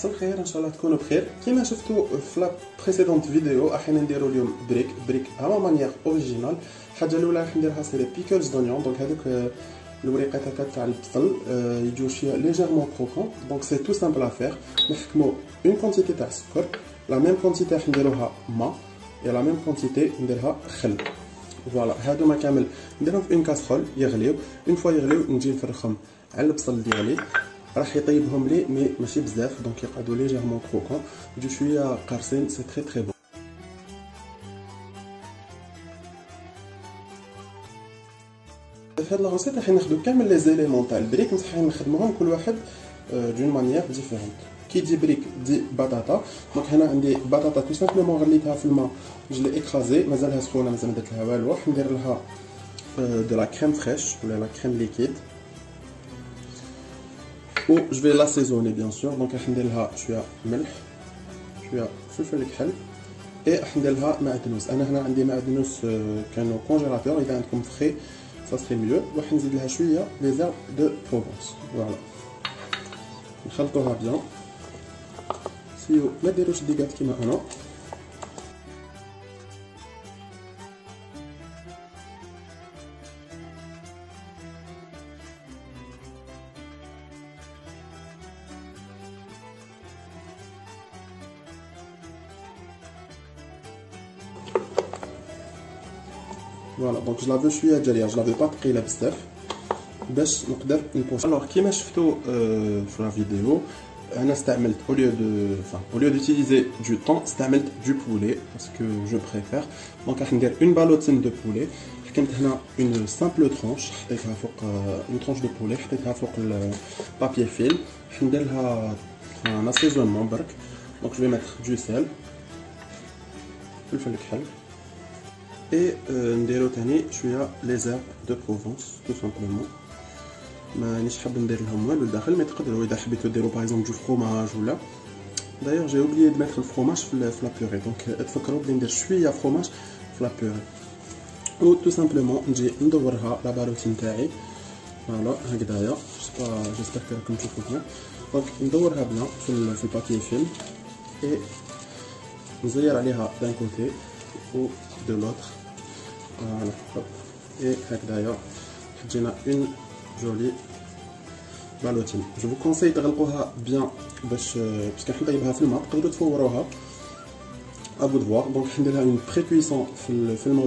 صباح الخير ان شاء الله تكونوا بخير. كما شفتوا في لا بريسيدونت فيديو احيانا نديروا اليوم بريك اما مانيير اوريجينال. الحاجه الاولى راح نديرها سي لي بيكلز دونيون. دونك هذوك الوريقات هكا تاع البصل يجيو شويه ليجيرمون كروكون. دونك سي تو سامبل افير. نحكموا اون كونتيتي تاع السكر، لا ميم كونتيتي راح نديروها ما اي لا ميم كونتيتي نديرها خل. فوالا هادوما كامل نديرهم في اون كاسرول يغليو. اون فوا يغليو نجي نفرخهم على البصل ديالي، راح يطيبهم لي مي ماشي بزاف، دونك يقعدوا ليجيرمون كروكون يجيو شويه قارصين. سي تري بون. في هاد لاغوسيت راح ناخدو كامل لي زيليمون تاع البريك، بصح راح نخدموهم كل واحد دون مانيير ديفيرونت. كي تجي بريك دي بطاطا. دونك هنا عندي بطاطا تو سامبلومون غليتها في الماء، جو لي اكرازي مازالها سخونه، مازال ما درت لها والو. راح ندير لها دو لا كريم فريش ولا لا كريم ليكيد و جو في لاسيزوني بيان سور. دونك راح ندير لها شويه ملح، شويه فلفل كحل، اي راح ندير لها معدنوس. انا هنا عندي معدنوس كانوا كونجيلاتور، اذا عندكم فري سا سري ميو. راح نزيد لها شويه لي زيرب دو بروفونس. فوالا نخلطوها بيان. سيو ما ديروش ديكات كيما انا. فوالا دونك جو لافو شويه جاريه، جو لافو با ثقيله بزاف باش نقدر نبوش. الوغ كيما شفتوا في لا فيديو انا استعملت au lieu d'utiliser du thon استعملت du poulet parce que je préfère. دونك راح ندير اون بالوتين دو بولي. حكمت هنا اون سامبل ترونش، حطيتها فوق اون ترونش دو بولي، حطيتها فوق البابي فيل. راح ندير لها ان اسيزونمون برك. دونك جو ميتر دو سيل، فلفل كحل، اي نديرو تاني شويه لي زيرب دو بروفونس تو سامبلومون. مانيش حاب ندير لهم والو لداخل، مي تقدروا اذا حبيتو ديروا باغ اكزومبل جو فروماج ولا. دايوغ جي اوبليي دو ميتر الفروماج في لا بيوري، دونك تفكروا بلي ندير شويه فروماج في لا بيوري. و تو سامبلومون نجي ندورها لا بالوتين تاعي. فوالا هكذايا، جيسبر راكم تشوفوا بيان. دونك ندورها بيان في البابي فيلم اي نزير عليها دان كوتي و دو لوتر. فوالا اي هكذايا تجينا اون جولي بالوتين. جو فو كونساي تغلقوها بيان باش راح نطيبها في الماء، تقدروا تفوروها ابو دفوار. دونك ندير لها اون بري كويسون في الماء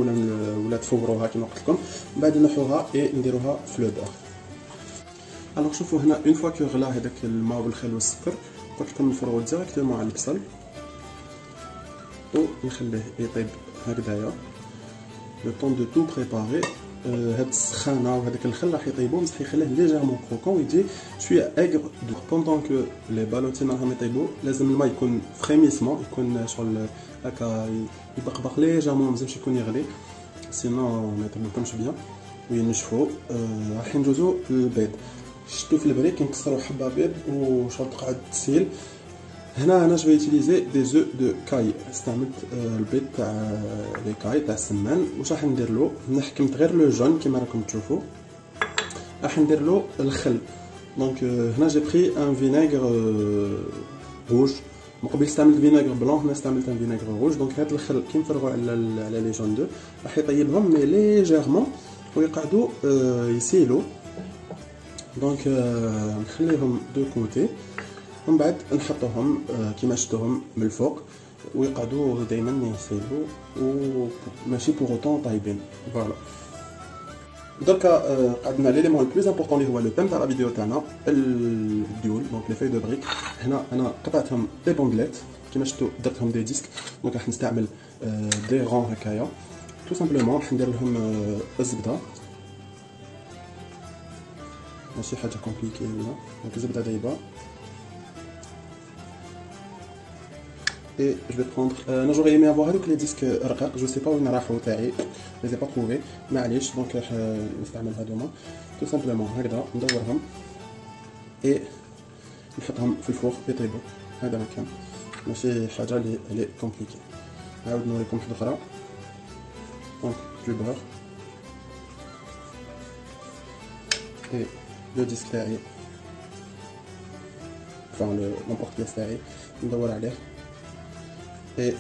ولا تفوروها كيما قلت لكم، من بعد نحوها اي نديروها في لو بور. الوغ شوفوا هنا اون فوا كو غلا هذاك الماء بالخل والسكر، قلت لكم نفرغو ديريكتومون على البصل و نخليه يطيب هكذايا لو طون دو تو بريباري. هاد السخانه وهذاك الخل راح يطيبوه، بصح يخليه ليجيرمون كروكون ويجي شويه اغر. بوندون كو لي بالوتين راهم يطيبوا لازم الماء يكون فريميسمون، يكون شغل هكا يبقبق ليجيرمون، مازالش يكون يغلي سينون ما يطيبوكمش بيان وينشفوا. راح ندوزو للبيض. شتو في البريك نكسروا حبه بيض وشغل تقعد تسيل. هنا انا جو يوتيليزي دي زو دو كاي، استعملت البيض تاع لي كاي تاع السمان. واش راح ندير له؟ انا حكمت غير لو جون كيما راكم تشوفوا، راح ندير له الخل. دونك هنا جي بري ان فينيغر روج، مقبل استعملت فينيغر بلون، هنا استعملت ان فينيغر روج. دونك هاد الخل كي نفرغوا على لي جون دو راح يطيبهم مي ليجيرمون ويقعدوا يسيلوا. دونك نخليهم دو كوتي ومن بعد نحطوهم كيما شفتوهم من الفوق ويقعدوا دائما يسيلوا وماشي بوغ اوتون طايبين. فوالا دركا قعدنا ليليمون البلوز امبورطون اللي هو لو تيم تاع لا فيديو تاعنا، الديول. دونك لي في دو بريك هنا انا قطعتهم دي بوندليت كيما شفتوا، درتهم دي ديسك. دونك راح نستعمل دي رون هكايا تو سامبلومون. راح ندير لهم الزبده، ماشي حاجه كومبليكي ولا. دونك الزبده دايبه. Et je vais prendre. J'aurais aimé avoir les disques رقاق. Je sais pas où ils راحوا تاعي. Je les ai pas trouvés. معليش. Donc راح نستعمل هذوما. Tout simplement هكذا ندورهم. Et نحطهم في الفوق يطيبوا. هذا مكان. ماشي حاجة اللي كومبليكي. نعاود نوريكم واحدة أخرى. Donc du beurre. Et le disque تاعي. enfin l'emporte pièce تاعي ندور عليه et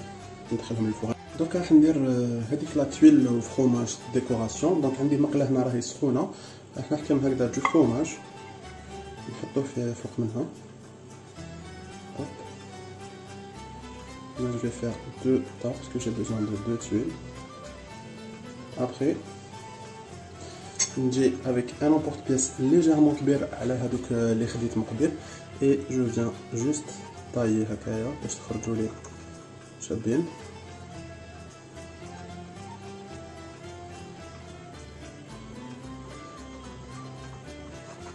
ندخلهم للفوغ. دوكا راح ندير هذيك لا تويل وفرomاج ديكوراسيون. دونك عندي المقله هنا راهي سخونه، راح نحكم هكذا جو فرomاج نحطوه في فوق منها. Là, je vais faire 2 tas parce que j'ai besoin de 2 tuiles. Après, نجي avec un emporte-pièce légèrement كبير على هذوك اللي خديت من قبل et je viens juste tailler هكايا باش تخرجوا لي شابين.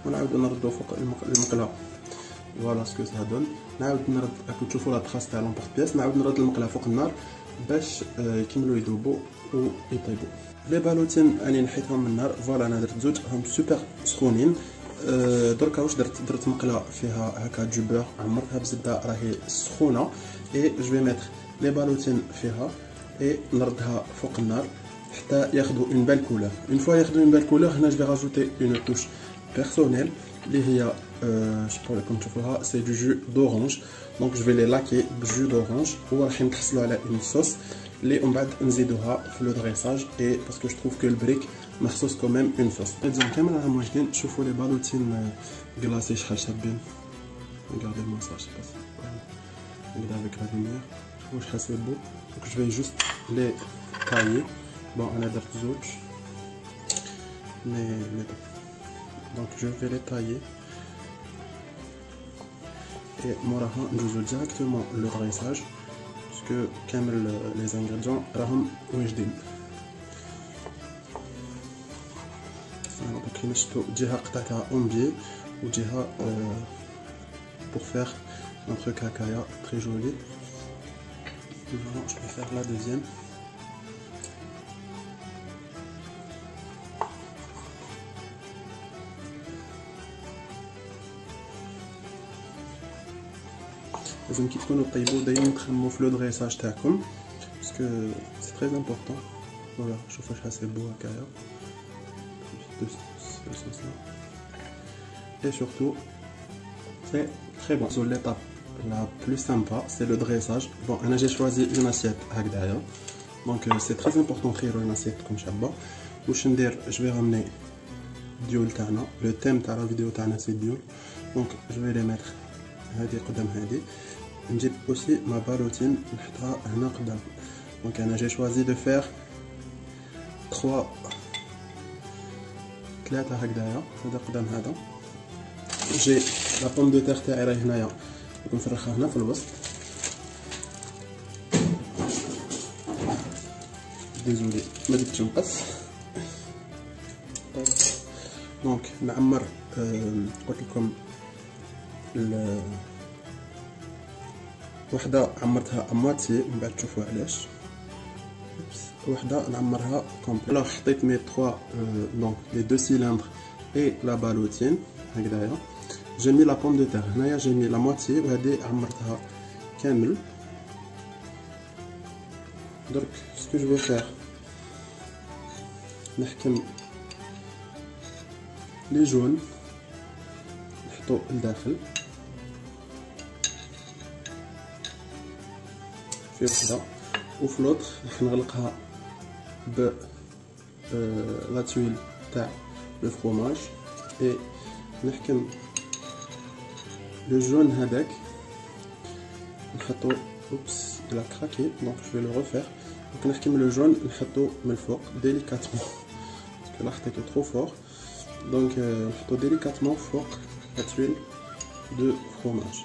ونعاود نردو فوق المقله. فوالا سكو سا دون. نعاود نرد راكم تشوفوا لا طراس تاع لومبورت بياس. نعاود نرد المقله فوق النار باش يكملوا يذوبوا ويطيبوا. لي بالوتين راني نحيتهم من النار. فوالا انا درت زوج راهم سوبر سخونين. دركا واش درت مقله فيها هكا دو بور عمرتها بزبده راهي سخونه اي جو في ميتر لي بالوتين فيها اي نردها فوق النار حتى ياخذوا اون بال كولور. اون فوا ياخذوا اون بال كولور هنا جو في راجوتي اون توش بيرسونيل اللي هي شوفوا لكم تشوفوها سي دو جو دورانج. دونك جو في لي لاكي بجو دورانج وراح نتحصلوا على اون صوص اللي ومن بعد نزيدوها في لو دريساج اي باسكو جو تروف كو البريك مخصوص كوميم اون صوص. ديزون كامل راهم واجدين. شوفوا لي بالوتين كلاصي شحال شابين. regardez moi ça je sais pas si regarde avec la lumière شوفوا شحال سي بو. دونك جو في جوست لي tailler. bon انا درت زوج مي donc je vais les tailler et moraha ندوزو directement le dressage parce que كامل les ingrédients راهم واجدين. donc نشتو جهه قطعتها اون وجهه pour faire un truc hakaia très joli. Maintenant je vais faire la deuxième. لازم كي تكونوا طيبوا دايما تخمموا في لو دريساج تاعكم باسكو سي تري امبورطون. فوالا شوفوا شحال سي بو هكايا. et surtout c'est très bon. sur l'étape la plus sympa c'est le dressage. bon انا j'ai choisi une assiette هكذايا donc c'est très important خيروا une assiette comme شابه. واش ندير je vais ramener ديول تاعنا. le thème تاع لا فيديو تاعنا سي ديول donc je vais les mettre هذه قدام هذه. نجيب اوسي ما بالوتين نحطها هنا قدام. دونك انا جي شوازي دو فير 3 هكذايا. هذا قدام هذا. جي لا بوم دو تيغ تاعي راهي هنايا نفرخها هنا في الوسط. ديزولي ما درتش نقص. دونك نعمر قلت لكم وحده عمرتها امواتي من بعد تشوفوا علاش. وحده نعمرها كومبلي. alors حطيت مي 3 دونك لي دو سيلندر اي لا بالوتين هكذايا. j'ai mis la pomme de terre هنايا j'ai mis la moitié وهذه عمرتها كامل. درك سكو جو فو فير نحكم لي جون نحطو لداخل في وحده وفي لوطر راح نغلقها ب لا تويل تاع لو فرomاج اي نحكم لو جون هذاك نحطو اوبس il a craqué donc je vais le refaire. donc نحكم لو جون نحطو من الفوق ديليكاتمون parce que là حطيتو trop fort donc نحطو ديليكاتمون فوق لا تويل دو فرomاج.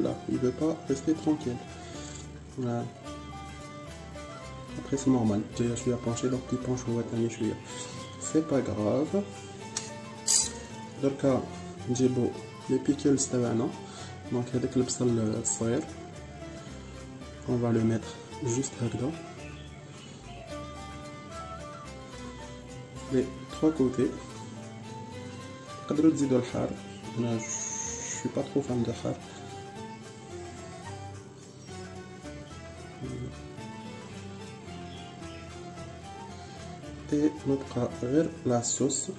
Là, il veut pas rester tranquille. Voilà. Après c'est normal. Déjà je suis à pencher donc il penche au watani je suis. C'est pas grave. دركا نجيبو لي بيكلز تاعنا. دونك هذاك البصل الصغير on va le mettre juste هكذا les 3 côtés. تقدروا تزيدوا الحار. انا je suis pas trop fan de حار. et نبقى غير la sauce.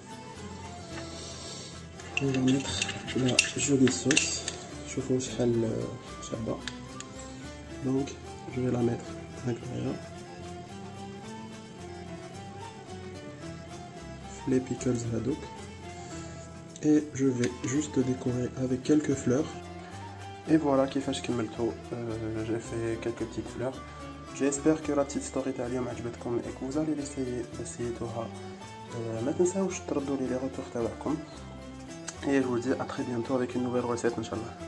On va mettre la jolie sauce. شوفوا شحال شابة. Donc je vais la mettre à l'intérieur. Les pickles hadouk. Et je vais juste décorer avec quelques fleurs. Et voilà كيفاش كملتو. J'ai fait quelques petites fleurs. J'espère que la petite story تاع اليوم عجبتكم et que vous allez l'essayer. ما تنساوش تردوا لي les retours تاعكم. Et je vous dis à très bientôt avec une nouvelle recette, Inch'Allah.